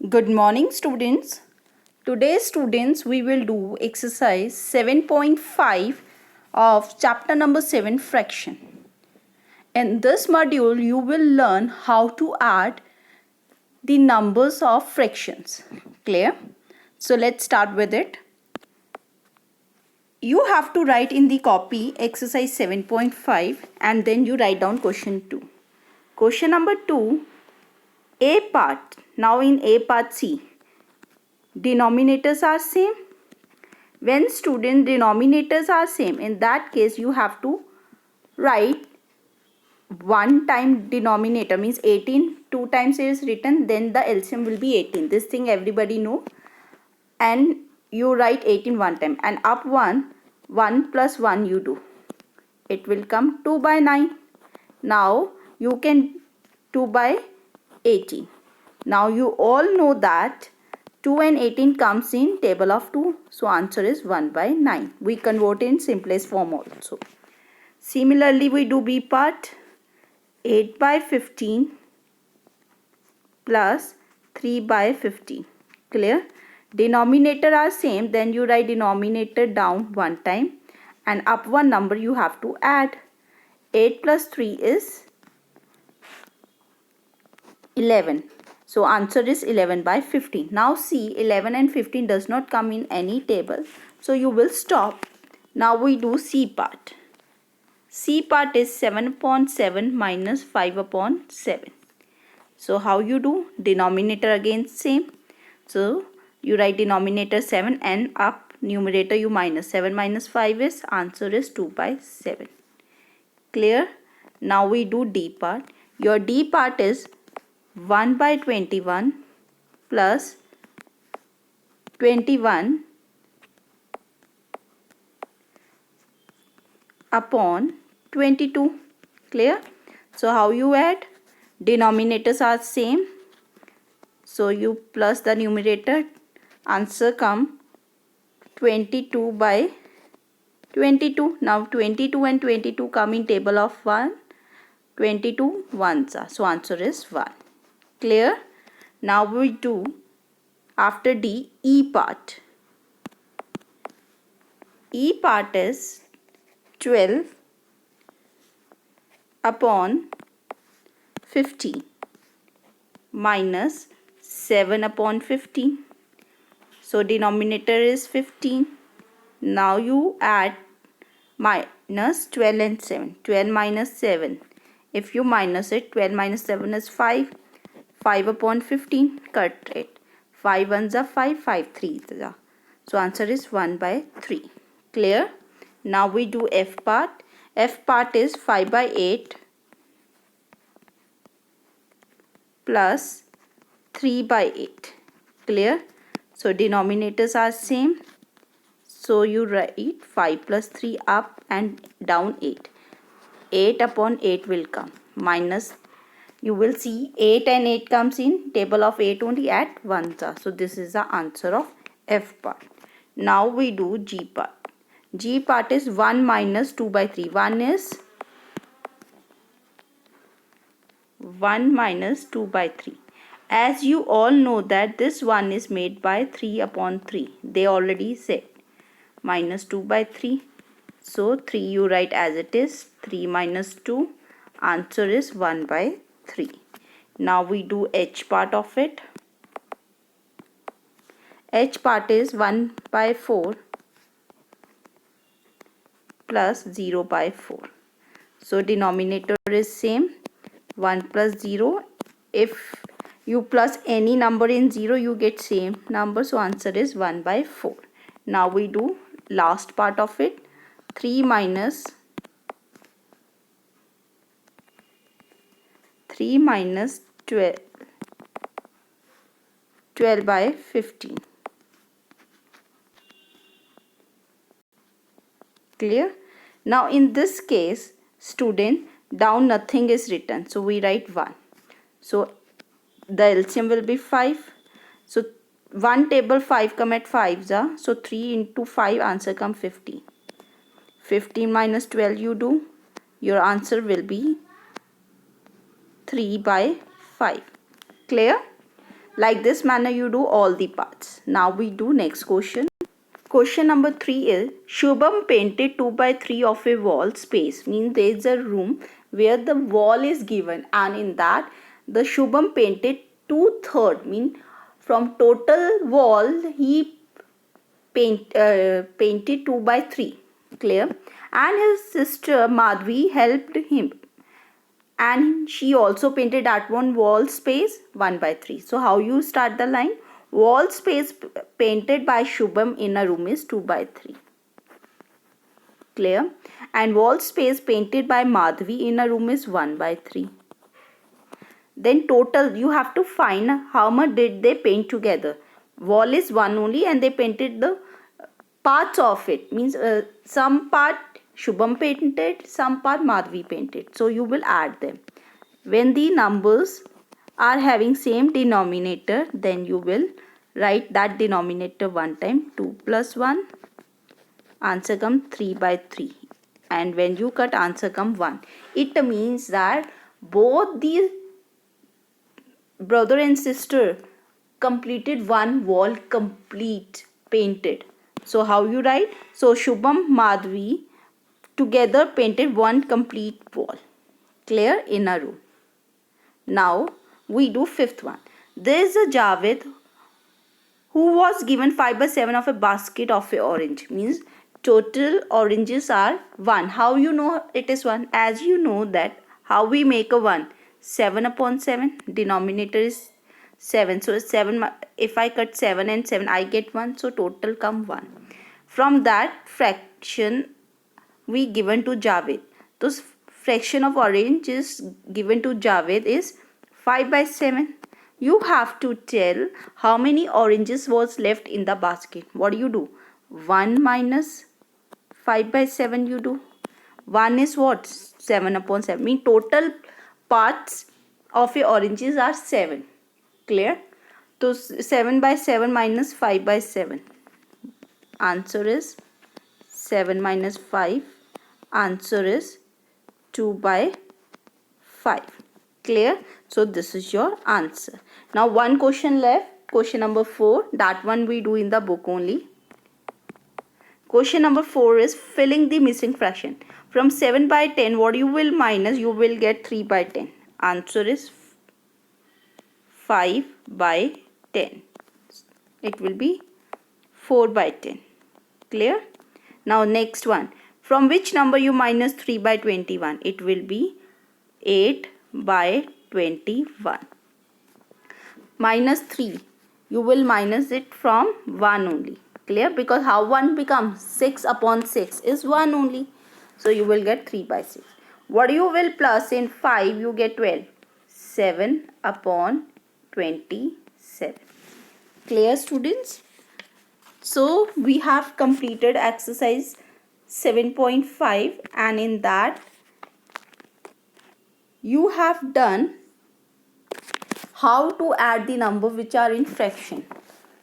Good morning, students. Today, students, we will do exercise 7.5 of chapter number 7, fraction. In this module, you will learn how to add the numbers of fractions. Clear? So let's start with it. You have to write in the copy exercise 7.5 and then you write down question 2. Question number 2, A part. Now in A part C. Denominators are same. When student denominators are same, in that case you have to write one time denominator, means 18 two times is written, then the LCM will be 18. This thing everybody know. And you write 18 one time and up 1 plus 1 you do, it will come 2 by 9. Now you can 2 by 18. Now you all know that 2 and 18 comes in table of 2. So answer is 1 by 9. We convert in simplest form also. Similarly, we do B part. 8 by 15 plus 3 by 15. Clear? Denominator are same. Then you write denominator down one time. And up one number you have to add. 8 plus 3 is 11. So answer is 11 by 15. Now see, 11 and 15 does not come in any table. So you will stop. Now we do C part. C part is 7 upon 7 minus 5 upon 7. So how you do? Denominator again same. So you write denominator 7 and up numerator you minus. 7 minus 5 is, answer is 2 by 7. Clear? Now we do D part. Your D part is 1 by 21 plus 21 upon 22. Clear? So how you add? Denominators are same. So you plus the numerator. Answer come 22 by 22. Now 22 and 22 come in table of 1. 22 ones are. So answer is 1. Clear? Now we do after D, E part. E part is 12 upon 15 minus 7 upon 15. So denominator is 15. Now you add minus 12 and 7. 12 minus 7. If you minus it, 12 minus 7 is 5. 5 upon 15, cut it. 5 ones are 5, 5 threes are. So answer is 1 by 3. Clear? Now we do F part. F part is 5 by 8 plus 3 by 8. Clear? So denominators are same. So you write 5 plus 3 up and down 8. 8 upon 8 will come. Minus, you will see 8 and 8 comes in table of 8 only at 1. So this is the answer of F part. Now we do G part. G part is 1 minus 2 by 3. 1 is 1 minus 2 by 3. As you all know that this one is made by 3 upon 3. They already said minus 2 by 3. So 3 you write as it is. 3 minus 2. Answer is 1 by 3. Now we do H part of it. H part is 1 by 4 plus 0 by 4. So denominator is same. 1 plus 0. If you plus any number in 0, you get same number. So answer is 1 by 4. Now we do last part of it. 3 minus 12. 12 by 15. Clear? Now in this case, student, down nothing is written. So we write 1. So the LCM will be 5. So one table 5 come at 5s. So 3 into 5 answer come 15. 15 minus 12 you do. Your answer will be 3 by 5. Clear? Like this manner you do all the parts. Now we do next question. Question number 3 is Shubham painted 2 by 3 of a wall space. Means there is a room where the wall is given, and in that the Shubham painted 2/3. Means from total wall he painted 2 by 3. Clear? And his sister Madhvi helped him, and she also painted that one wall space 1 by 3. So how you start the line? Wall space painted by Shubham in a room is 2 by 3. Clear? And wall space painted by Madhvi in a room is 1 by 3. Then total you have to find how much did they paint together. Wall is 1 only and they painted the parts of it. Means some part Shubham painted, some part Madhvi painted. So you will add them. When the numbers are having same denominator, then you will write that denominator one time. 2 plus 1, answer come 3 by 3. And when you cut, answer come 1. It means that both the brother and sister completed one wall complete painted. So how you write? So Shubham Madhvi together painted one complete wall. Clear? In a room. Now we do fifth one. There is a Javed who was given 5 by 7 of a basket of a orange. Means total oranges are 1. How you know it is 1? As you know that how we make a 1? 7 upon 7. Denominator is 7. So 7, if I cut 7 and 7, I get 1. So total come 1. From that fraction we given to Javed. Those fraction of orange is given to Javed is 5 by 7. You have to tell how many oranges was left in the basket. What do you do? 1 minus 5 by 7 you do. 1 is what? 7 upon 7. Mean total parts of a oranges are 7. Clear? So 7 by 7 minus 5 by 7. Answer is 7 minus 5. Answer is 2 by 5. Clear? So this is your answer. Now one question left. Question number 4. That one we do in the book only. Question number 4 is filling the missing fraction. From 7 by 10, what you will minus? You will get 3 by 10. Answer is 5 by 10. It will be 4 by 10. Clear? Now next one. From which number you minus 3 by 21? It will be 8 by 21. Minus 3. You will minus it from 1 only. Clear? Because how 1 becomes? 6 upon 6 is 1 only. So you will get 3 by 6. What you will plus in 5? You get 12. 7 upon 27. Clear, students? So we have completed exercise 7.5, and in that you have done how to add the number which are in fraction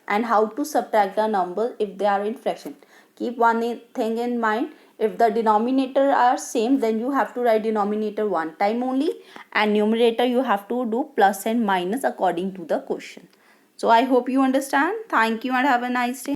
and how to subtract the number if they are in fraction. Keep one thing in mind. If the denominator are same, then you have to write denominator one time only, and numerator you have to do plus and minus according to the question. So I hope you understand. Thank you and have a nice day.